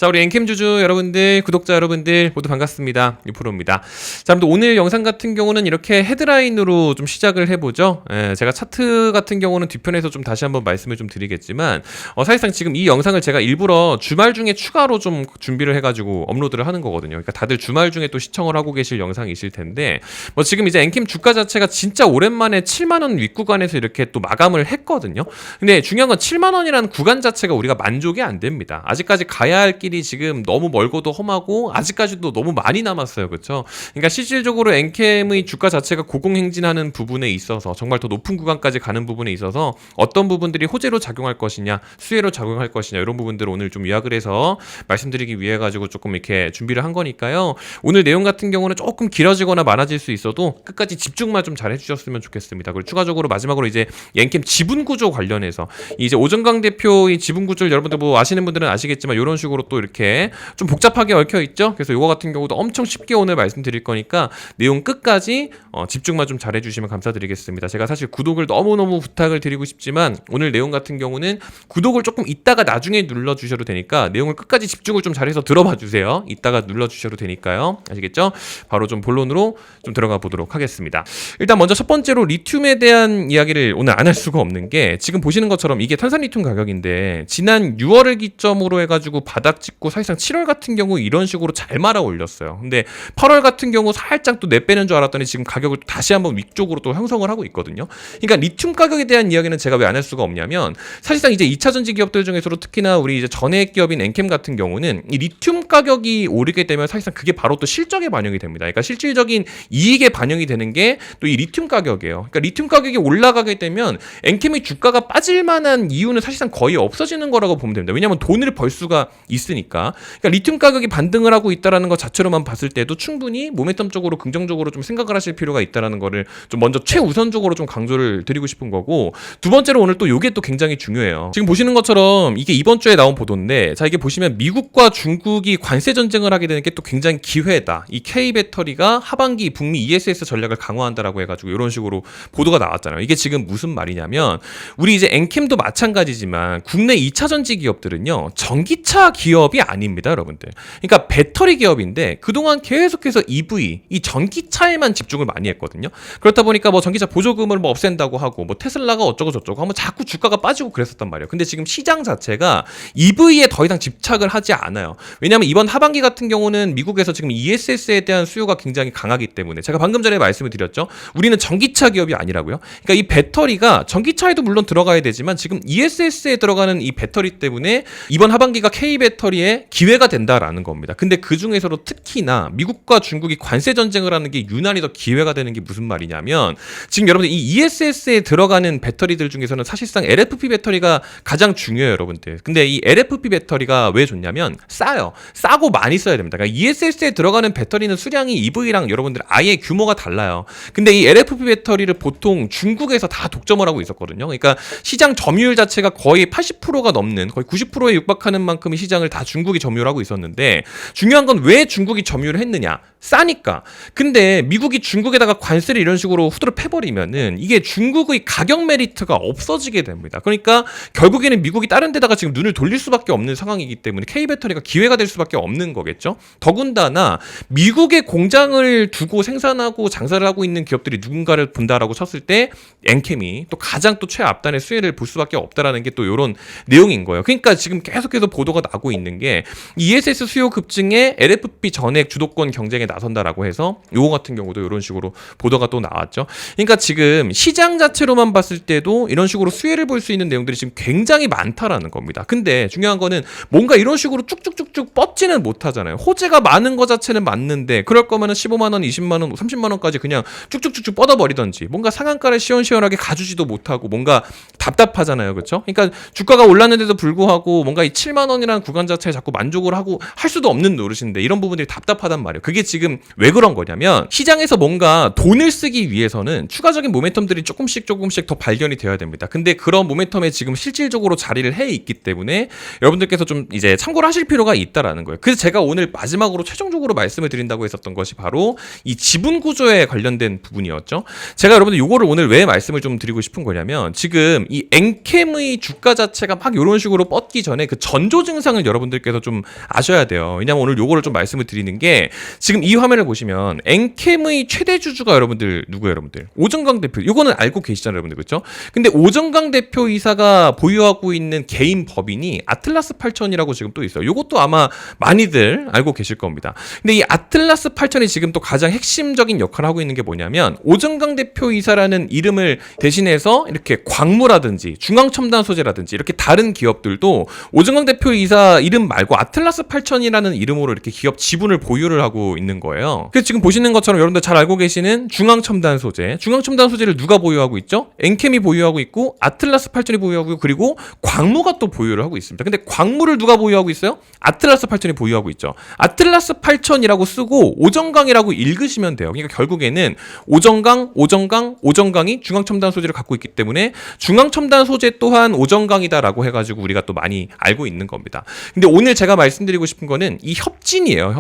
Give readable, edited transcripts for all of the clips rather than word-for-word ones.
자, 우리 엔캠 주주 여러분들, 구독자 여러분들 모두 반갑습니다. 유프로입니다. 자, 오늘 영상 같은 경우는 이렇게 헤드라인으로 좀 시작을 해보죠. 제가 차트 같은 경우는 뒤편에서 좀 다시 한번 말씀을 좀 드리겠지만 사실상 지금 이 영상을 제가 일부러 주말 중에 추가로 좀 준비를 해가지고 업로드를 하는 거거든요. 그러니까 다들 주말 중에 또 시청을 하고 계실 영상이실 텐데 지금 이제 엔캠 주가 자체가 진짜 오랜만에 7만원 윗구간에서 이렇게 또 마감을 했거든요. 근데 중요한 건 7만원이라는 구간 자체가 우리가 만족이 안 됩니다. 아직까지 가야 할 길이 지금 너무 멀고도 험하고 아직까지도 너무 많이 남았어요. 그렇죠? 그러니까 실질적으로 엔캠의 주가 자체가 고공행진하는 부분에 있어서 정말 더 높은 구간까지 가는 부분에 있어서 어떤 부분들이 호재로 작용할 것이냐, 수혜로 작용할 것이냐 이런 부분들을 오늘 좀 요약을 해서 말씀드리기 위해 가지고 조금 이렇게 준비를 한 거니까요. 오늘 내용 같은 경우는 조금 길어지거나 많아질 수 있어도 끝까지 집중만 좀 잘 해주셨으면 좋겠습니다. 그리고 추가적으로 마지막으로 이제 엔캠 지분 구조 관련해서 이제 오정강 대표의 지분 구조를 여러분들 뭐 아시는 분들은 아시겠지만 이런 식으로 또 이렇게 좀 복잡하게 얽혀 있죠. 그래서 이거 같은 경우도 엄청 쉽게 오늘 말씀드릴 거니까 내용 끝까지 집중만 좀 잘 해주시면 감사드리겠습니다. 제가 사실 구독을 너무너무 부탁을 드리고 싶지만 오늘 내용 같은 경우는 구독을 조금 이따가 나중에 눌러주셔도 되니까 내용을 끝까지 집중을 좀 잘해서 들어봐 주세요. 이따가 눌러주셔도 되니까요. 아시겠죠? 바로 좀 본론으로 좀 들어가 보도록 하겠습니다. 일단 먼저 첫 번째로 리튬에 대한 이야기를 오늘 안 할 수가 없는 게 지금 보시는 것처럼 이게 탄산 리튬 가격인데 지난 6월을 기점으로 해가지고 바닥 찍고 사실상 7월 같은 경우 이런 식으로 잘 말아 올렸어요. 근데 8월 같은 경우 살짝 또 내빼는 줄 알았더니 지금 가격을 다시 한번 위쪽으로 또 형성을 하고 있거든요. 그러니까 리튬 가격에 대한 이야기는 제가 왜 안 할 수가 없냐면 사실상 이제 2차 전지 기업들 중에서도 특히나 우리 이제 전해액 기업인 엔캠 같은 경우는 이 리튬 가격이 오르게 되면 사실상 그게 바로 또 실적에 반영이 됩니다. 그러니까 실질적인 이익에 반영이 되는 게 또 이 리튬 가격이에요. 그러니까 리튬 가격이 올라가게 되면 엔캠의 주가가 빠질 만한 이유는 사실상 거의 없어지는 거라고 보면 됩니다. 왜냐하면 돈을 벌 수가 있으니까. 그러니까 리튬 가격이 반등을 하고 있다라는 것 자체로만 봤을 때도 충분히 모멘텀적으로 긍정적으로 좀 생각을 하실 필요가 있다라는 거를 좀 먼저 최우선적으로 좀 강조를 드리고 싶은 거고, 두 번째로 오늘 또 요게 또 굉장히 중요해요. 지금 보시는 것처럼 이게 이번 주에 나온 보도인데, 자 이게 보시면 미국과 중국이 관세 전쟁을 하게 되는 게 또 굉장히 기회다. 이 K 배터리가 하반기 북미 ESS 전략을 강화한다라고 해가지고 이런 식으로 보도가 나왔잖아요. 이게 지금 무슨 말이냐면 우리 이제 엔캠도 마찬가지지만 국내 2차 전지 기업들은요 전기차 기업이 아닙니다, 여러분들. 그러니까 배터리 기업인데 그동안 계속해서 EV, 이 전기차에만 집중을 많이 했거든요. 그렇다 보니까 뭐 전기차 보조금을 뭐 없앤다고 하고 뭐 테슬라가 어쩌고 저쩌고 하면 자꾸 주가가 빠지고 그랬었단 말이에요. 근데 지금 시장 자체가 EV에 더 이상 집착을 하지 않아요. 왜냐하면 이번 하반기 같은 경우는 미국에서 지금 ESS에 대한 수요가 굉장히 강하기 때문에 제가 방금 전에 말씀을 드렸죠. 우리는 전기차 기업이 아니라고요. 그러니까 이 배터리가 전기차에도 물론 들어가야 되지만 지금 ESS에 들어가는 이 배터리 때문에 이번 하반기가 K 배터리의 기회가 된다라는 겁니다. 근데 그 중에서도 특히나 미국과 중국이 관세 전쟁을 하는 게 유난히 더 기회가 되는 게 무슨 말이냐면 지금 여러분들 이 ESS에 들어가는 배터리들 중에서는 사실상 LFP 배터리가 가장 중요해요, 여러분들. 근데 이 LFP 배터리가 왜 좋냐면 싸요. 싸고 많이 써야 됩니다. 그러니까 ESS에 들어가는 배터리는 수량이 EV랑 여러분들 아예 규모가 달라요. 근데 이 LFP 배터리를 보통 중국에서 다 독점을 하고 있었거든요. 그러니까 시장 점유율 자체가 거의 80%가 넘는 거의 90%에 육박하는 만큼의 시장을 다 중국이 점유하고 있었는데 중요한 건 왜 중국이 점유를 했느냐? 싸니까. 근데 미국이 중국에다가 관세를 이런 식으로 후드를 패버리면은 이게 중국의 가격 메리트가 없어지게 됩니다. 그러니까 결국에는 미국이 다른 데다가 지금 눈을 돌릴 수밖에 없는 상황이기 때문에 K배터리가 기회가 될 수밖에 없는 거겠죠. 더군다나 미국의 공장을 두고 생산하고 장사를 하고 있는 기업들이 누군가를 본다라고 쳤을 때 엔캠이 또 가장 또 최앞단의 수혜를 볼 수밖에 없다라는 게 또 이런 내용인 거예요. 그러니까 지금 계속해서 보도가 나고 있는 게 ESS 수요 급증에 LFP 전액 주도권 경쟁에 나선다라고 해서 요거 같은 경우도 이런 식으로 보도가 또 나왔죠. 그러니까 지금 시장 자체로만 봤을 때도 이런 식으로 수혜를 볼 수 있는 내용들이 지금 굉장히 많다라는 겁니다. 근데 중요한 거는 뭔가 이런 식으로 쭉쭉쭉쭉 뻗지는 못하잖아요. 호재가 많은 거 자체는 맞는데 그럴 거면은 15만 원, 20만 원, 30만 원까지 그냥 쭉쭉쭉쭉 뻗어버리던지 뭔가 상한가를 시원시원하게 가주지도 못하고 뭔가 답답하잖아요. 그렇죠? 그러니까 주가가 올랐는데도 불구하고 뭔가 이 7만 원이라는 구간 자체에 자꾸 만족을 하고 할 수도 없는 노릇인데 이런 부분들이 답답하단 말이에요. 그게 지금 왜 그런 거냐면 시장에서 뭔가 돈을 쓰기 위해서는 추가적인 모멘텀들이 조금씩 더 발견이 되어야 됩니다. 근데 그런 모멘텀에 지금 실질적으로 자리를 해 있기 때문에 여러분들께서 좀 이제 참고를 하실 필요가 있다라는 거예요. 그래서 제가 오늘 마지막으로 최종적으로 말씀을 드린다고 했었던 것이 바로 이 지분 구조에 관련된 부분이었죠. 제가 여러분들 요거를 오늘 왜 말씀을 좀 드리고 싶은 거냐면 지금 이 엔캠의 주가 자체가 막 이런 식으로 뻗기 전에 그 전조 증상을 여러분들 여러분들께서 좀 아셔야 돼요. 왜냐면 오늘 요거를 좀 말씀을 드리는 게 지금 이 화면을 보시면 엔캠의 최대 주주가 여러분들 누구예요, 여러분들? 오정강 대표. 요거는 알고 계시잖아요, 여러분들. 그렇죠? 근데 오정강 대표이사가 보유하고 있는 개인 법인이 아틀라스 8000이라고 지금 또 있어요. 요것도 아마 많이들 알고 계실 겁니다. 근데 이 아틀라스 8000이 지금 또 가장 핵심적인 역할을 하고 있는 게 뭐냐면 오정강 대표이사라는 이름을 대신해서 이렇게 광무라든지 중앙첨단 소재라든지 이렇게 다른 기업들도 오정강 대표이사 이름 말고 아틀라스 8000이라는 이름으로 이렇게 기업 지분을 보유를 하고 있는 거예요. 그래서 지금 보시는 것처럼 여러분들 잘 알고 계시는 중앙첨단 소재, 중앙첨단 소재를 누가 보유하고 있죠? 엔캠이 보유하고 있고 아틀라스 8000이 보유하고 있고 그리고 광무가 또 보유를 하고 있습니다. 근데 광무를 누가 보유하고 있어요? 아틀라스 8000이 보유하고 있죠. 아틀라스 8000이라고 쓰고 오정강이라고 읽으시면 돼요. 그러니까 결국에는 오정강이 중앙첨단 소재를 갖고 있기 때문에 중앙첨단 소재 또한 오정강이다라고 해가지고 우리가 또 많이 알고 있는 겁니다. 근데 오늘 제가 말씀드리고 싶은 거는 이 협진이에요.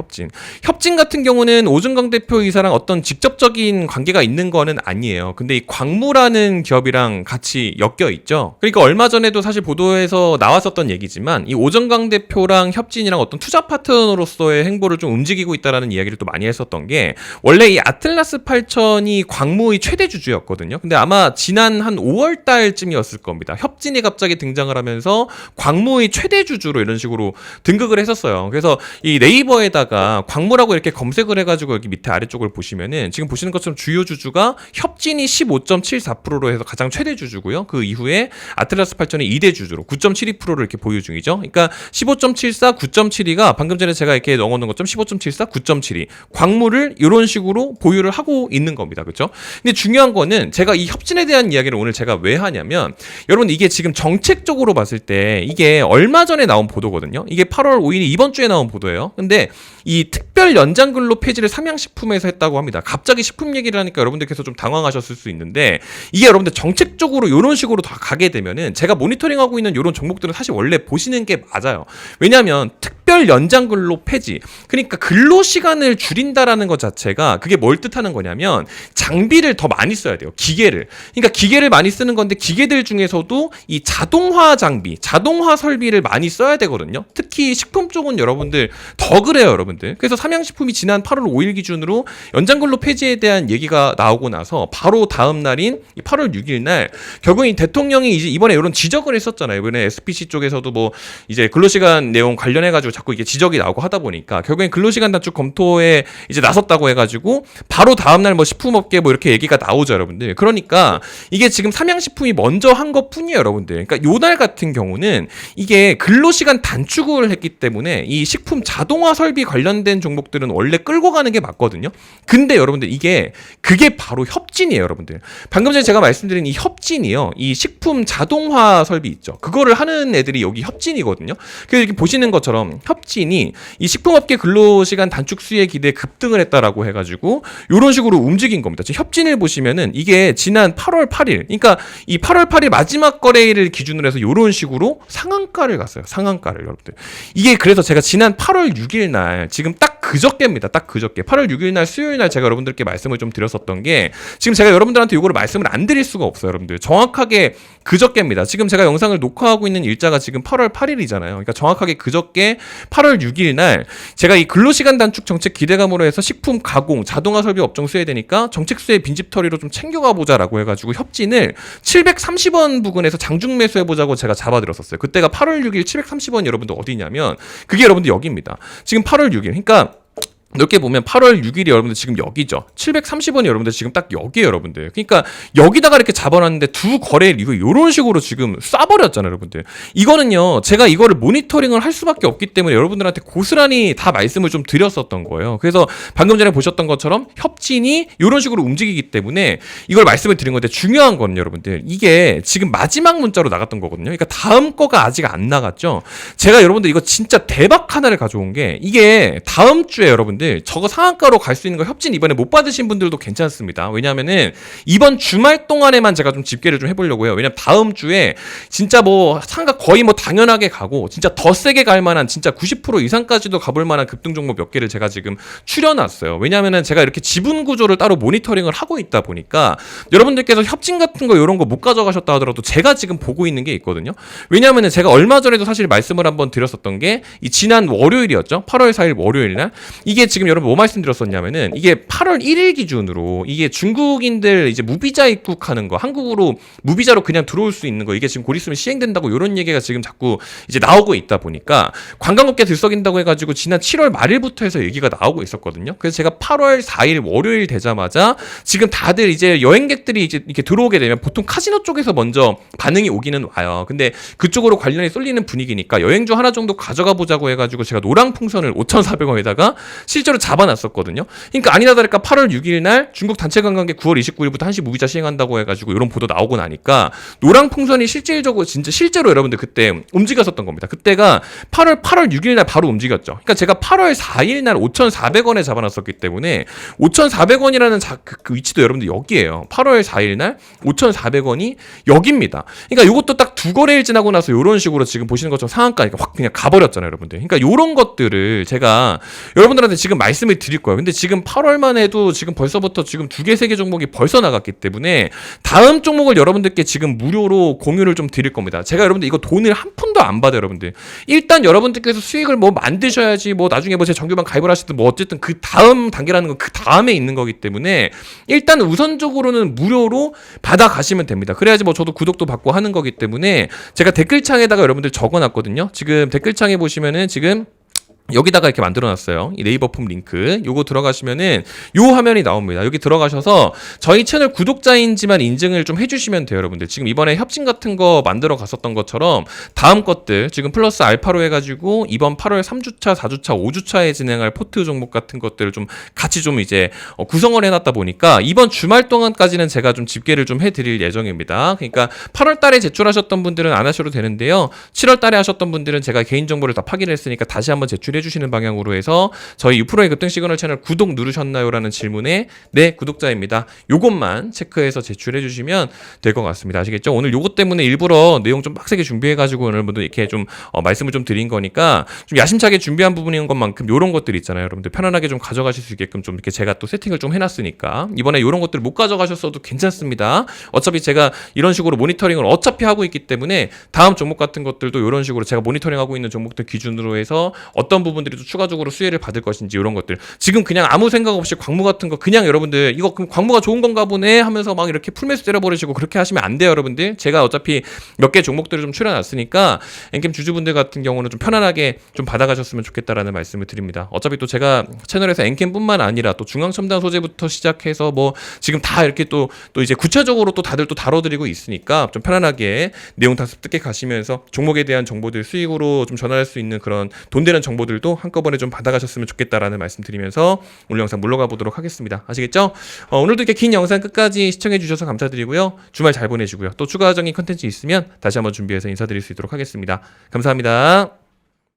협진 같은 경우는 오정강 대표이사랑 어떤 직접적인 관계가 있는 거는 아니에요. 근데 이 광무라는 기업이랑 같이 엮여 있죠. 그러니까 얼마 전에도 사실 보도에서 나왔었던 얘기지만 이 오정강 대표랑 협진이랑 어떤 투자 파트너로서의 행보를 좀 움직이고 있다라는 이야기를 또 많이 했었던 게 원래 이 아틀라스 8000이 광무의 최대 주주였거든요. 근데 아마 지난 한 5월 달쯤이었을 겁니다. 협진이 갑자기 등장을 하면서 광무의 최대 주주로 이런 식으로 등극을 했었어요. 그래서 이 네이버에다가 광무라고 이렇게 검색을 해가지고 여기 밑에 아래쪽을 보시면은 지금 보시는 것처럼 주요 주주가 협진이 15.74%로 해서 가장 최대 주주고요. 그 이후에 아틀라스 8000이 2대 주주로 9.72%를 이렇게 보유 중이죠. 그러니까 15.74, 9.72가 방금 전에 제가 이렇게 넣어놓은 것처럼 15.74, 9.72 광무를 이런 식으로 보유를 하고 있는 겁니다. 그렇죠? 근데 중요한 거는 제가 이 협진에 대한 이야기를 오늘 제가 왜 하냐면 여러분 이게 지금 정책적으로 봤을 때 이게 얼마 전에 나온 보도거든요. 이게 8월 5일이 이번 주에 나온 보도예요. 근데 이 특별 연장 근로 폐지를 삼양식품에서 했다고 합니다. 갑자기 식품 얘기를 하니까 여러분들께서 좀 당황하셨을 수 있는데 이게 여러분들 정책적으로 이런 식으로 다 가게 되면은 제가 모니터링하고 있는 이런 종목들은 사실 원래 보시는 게 맞아요. 왜냐하면 특별 연장 근로 폐지, 그러니까 근로 시간을 줄인다라는 것 자체가 그게 뭘 뜻하는 거냐면 장비를 더 많이 써야 돼요. 기계를. 그러니까 기계를 많이 쓰는 건데 기계들 중에서도 이 자동화 장비, 자동화 설비를 많이 써야 되거든요. 특히 식품 쪽은 여러분들 더 그래요, 여러분들. 그래서 삼양식품이 지난 8월 5일 기준으로 연장 근로 폐지에 대한 얘기가 나오고 나서 바로 다음 날인 8월 6일 날 결국 이 대통령이 이제 이번에 이런 지적을 했었잖아요. 이번에 SPC 쪽에서도 뭐 이제 근로시간 내용 관련해가지고 자꾸 이게 지적이 나오고 하다 보니까 결국엔 근로시간 단축 검토에 이제 나섰다고 해가지고 바로 다음날 뭐 식품업계 뭐 이렇게 얘기가 나오죠, 여러분들. 그러니까 이게 지금 삼양식품이 먼저 한 것 뿐이에요, 여러분들. 그러니까 요날 같은 경우는 이게 근로시간 단축을 했기 때문에 이 식품 자동화 설비 관련된 종목들은 원래 끌고 가는 게 맞거든요. 근데 여러분들 그게 바로 협진이에요, 여러분들. 방금 전에 제가 말씀드린 이 협진이요. 이 식품 자동화 설비 있죠. 그거를 하는 애들이 여기 협진이거든요. 그래서 이렇게 보시는 것처럼 협진이 이 식품업계 근로시간 단축 수혜 기대에 급등을 했다라고 해가지고 이런 식으로 움직인 겁니다. 지금 협진을 보시면은 이게 지난 8월 8일, 그러니까 이 8월 8일 마지막 거래일을 기준으로 해서 이런 식으로 상한가를 갔어요. 상한가를, 여러분들. 이게 그래서 제가 지난 8월 6일 날 지금 딱 그저께입니다. 딱 그저께 8월 6일 날 수요일 날 제가 여러분들께 말씀을 좀 드렸었던 게 지금 제가 여러분들한테 이거를 말씀을 안 드릴 수가 없어요, 여러분들. 정확하게 그저께입니다. 지금 제가 영상을 녹화하고 있는 일자가 지금 8월 8일이잖아요. 그러니까 정확하게 그저께 8월 6일 날 제가 이 근로시간 단축 정책 기대감으로 해서 식품 가공, 자동화 설비 업종 수혜되니까 정책 수혜 빈집털이로 좀 챙겨가 보자라고 해가지고 협진을 730원 부근에서 장중 매수해보자고 제가 잡아들었었어요. 그때가 8월 6일 730원 여러분들 어디냐면 그게 여러분들 여기입니다. 지금 8월 6일. 그러니까 넓게 보면 8월 6일이 여러분들 지금 여기죠. 730원이 여러분들 지금 딱 여기에요, 여러분들. 그러니까 여기다가 이렇게 잡아놨는데 두 거래일 이거 이런 식으로 지금 쏴버렸잖아요, 여러분들. 이거는요, 제가 이거를 모니터링을 할 수밖에 없기 때문에 여러분들한테 고스란히 다 말씀을 좀 드렸었던 거예요. 그래서 방금 전에 보셨던 것처럼 협진이 이런 식으로 움직이기 때문에 이걸 말씀을 드린 건데 중요한 건 여러분들 이게 지금 마지막 문자로 나갔던 거거든요. 그러니까 다음 거가 아직 안 나갔죠. 제가 여러분들 이거 진짜 대박 하나를 가져온 게 이게 다음 주에 여러분들 여러분들 저거 상한가로 갈 수 있는 거 협진 이번에 못 받으신 분들도 괜찮습니다. 왜냐면은 이번 주말 동안에만 제가 좀 집계를 좀 해보려고 해요. 왜냐면 다음 주에 진짜 뭐 상가 거의 뭐 당연하게 가고 진짜 더 세게 갈 만한 진짜 90% 이상까지도 가볼 만한 급등 종목 몇 개를 제가 지금 추려놨어요. 왜냐면은 제가 이렇게 지분 구조를 따로 모니터링을 하고 있다 보니까 여러분들께서 협진 같은 거 이런 거 못 가져가셨다 하더라도 제가 지금 보고 있는 게 있거든요. 왜냐면은 제가 얼마 전에도 사실 말씀을 한번 드렸었던 게 이 지난 월요일이었죠. 8월 4일 월요일 날 이게 지금 여러분 뭐 말씀드렸었냐면은 이게 8월 1일 기준으로 이게 중국인들 이제 무비자 입국하는 거 한국으로 무비자로 그냥 들어올 수 있는 거 이게 지금 곧 있으면 시행된다고 이런 얘기가 지금 자꾸 이제 나오고 있다 보니까 관광업계 들썩인다고 해가지고 지난 7월 말일부터 해서 얘기가 나오고 있었거든요. 그래서 제가 8월 4일 월요일 되자마자 지금 다들 이제 여행객들이 이제 이렇게 들어오게 되면 보통 카지노 쪽에서 먼저 반응이 오기는 와요. 근데 그쪽으로 관련이 쏠리는 분위기니까 여행주 하나 정도 가져가 보자고 해가지고 제가 노랑풍선을 5,400원에다가 실제로 잡아놨었거든요. 그러니까 아니나 다를까 8월 6일 날 중국 단체 관광객 9월 29일부터 한시 무비자 시행한다고 해가지고 이런 보도 나오고 나니까 노랑풍선이 실질적으로 진짜 실제로 여러분들 그때 움직였었던 겁니다. 그때가 8월 6일 날 바로 움직였죠. 그러니까 제가 8월 4일 날 5,400원에 잡아놨었기 때문에 5,400원이라는 그 위치도 여러분들 여기에요. 8월 4일 날 5,400원이 여기입니다. 그러니까 이것도 딱 두 거래일 지나고 나서 이런 식으로 지금 보시는 것처럼 상한가니까 확 그냥 가버렸잖아요, 여러분들. 그러니까 이런 것들을 제가 여러분들한테 지금 말씀을 드릴 거예요. 근데 지금 8월만 해도 지금 벌써부터 지금 2개, 3개 종목이 벌써 나갔기 때문에 다음 종목을 여러분들께 지금 무료로 공유를 좀 드릴 겁니다. 제가 여러분들 이거 돈을 한 푼도 안 받아요, 여러분들. 일단 여러분들께서 수익을 뭐 만드셔야지 뭐 나중에 뭐 제 정규반 가입을 하시든 뭐 어쨌든 그 다음 단계라는 건 그 다음에 있는 거기 때문에 일단 우선적으로는 무료로 받아가시면 됩니다. 그래야지 뭐 저도 구독도 받고 하는 거기 때문에 제가 댓글창에다가 여러분들 적어놨거든요. 지금 댓글창에 보시면은 지금 여기다가 이렇게 만들어놨어요. 이 네이버 폼 링크 요거 들어가시면은 요 화면이 나옵니다. 여기 들어가셔서 저희 채널 구독자인지만 인증을 좀 해주시면 돼요, 여러분들. 지금 이번에 협진 같은 거 만들어 갔었던 것처럼 다음 것들 지금 플러스 알파로 해가지고 이번 8월 3주차, 4주차, 5주차에 진행할 포트 종목 같은 것들을 좀 같이 좀 이제 구성을 해놨다 보니까 이번 주말 동안까지는 제가 좀 집계를 좀 해드릴 예정입니다. 그러니까 8월 달에 제출하셨던 분들은 안 하셔도 되는데요. 7월 달에 하셨던 분들은 제가 개인정보를 다 파기를 했으니까 다시 한번 제출해 주시는 방향으로 해서 저희 6%의 급등 시그널 채널 구독 누르셨나요? 라는 질문에 네, 구독자입니다. 요것만 체크해서 제출해 주시면 될 것 같습니다. 아시겠죠? 오늘 요것 때문에 일부러 내용 좀 빡세게 준비해가지고 여러분들 이렇게 좀 말씀을 좀 드린 거니까 좀 야심차게 준비한 부분인 것만큼 요런 것들 있잖아요. 여러분들 편안하게 좀 가져가실 수 있게끔 좀 이렇게 제가 또 세팅을 좀 해놨으니까 이번에 요런 것들 못 가져가셨어도 괜찮습니다. 어차피 제가 이런 식으로 모니터링을 어차피 하고 있기 때문에 다음 종목 같은 것들도 요런 식으로 제가 모니터링하고 있는 종목들 기준으로 해서 어떤 부분들이 또 추가적으로 수혜를 받을 것인지 이런 것들 지금 그냥 아무 생각 없이 광무 같은 거 그냥 여러분들 이거 그럼 광무가 좋은 건가 보네 하면서 막 이렇게 풀매수 때려버리시고 그렇게 하시면 안 돼요, 여러분들. 제가 어차피 몇 개 종목들을 좀 추려놨으니까 엔캠 주주분들 같은 경우는 좀 편안하게 좀 받아가셨으면 좋겠다라는 말씀을 드립니다. 어차피 또 제가 채널에서 엔캠뿐만 아니라 또 중앙첨단 소재부터 시작해서 뭐 지금 다 이렇게 또 이제 구체적으로 또 다들 또 다뤄드리고 있으니까 좀 편안하게 내용 다 습득해 가시면서 종목에 대한 정보들 수익으로 좀 전환할 수 있는 그런 돈 되는 정보들도 한꺼번에 좀 받아가셨으면 좋겠다라는 말씀 드리면서 오늘 영상 물러가 보도록 하겠습니다. 아시겠죠? 오늘도 이렇게 긴 영상 끝까지 시청해 주셔서 감사드리고요. 주말 잘 보내시고요. 또 추가적인 컨텐츠 있으면 다시 한번 준비해서 인사드릴 수 있도록 하겠습니다. 감사합니다.